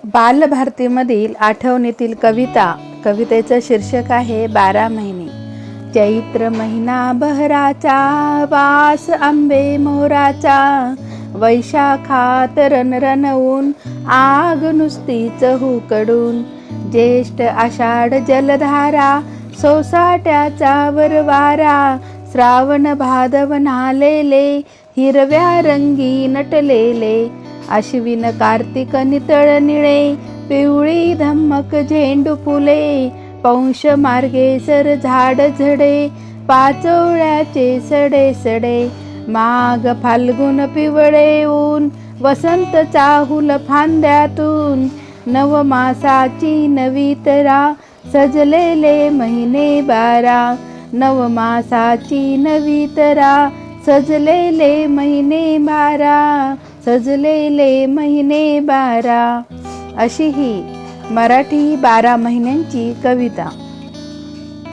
बालभारतीमधील आठवणीतील कवितेचं शीर्षक आहे 12 महिने. चैत्र महिना बहराचा, वास आंबे मोहराचा, वैशाखात रणरणवून आग नुसतीच हुकडून, ज्येष्ठ आषाढ जलधारा सोसाट्याचा वरवारा, श्रावण भादवन आलेले हिरव्या रंगी नटलेले, आश्विन कार्तिक नितळ निळे पिवळी धम्मक झेंडू फुले, पौष मार्गे सर झाड झडे पाचोळ्याचे सडे सडे, माघ फाल्गुन पिवळे ऊन वसंत चाहुल फांद्यातून, नवमासाची नवीतरा सजलेले महिने 12, नवमासाची नवीतरा सजलेले महिने 12, सजलेले महिने 12. अशी ही मराठी 12 महिन्यांची कविता.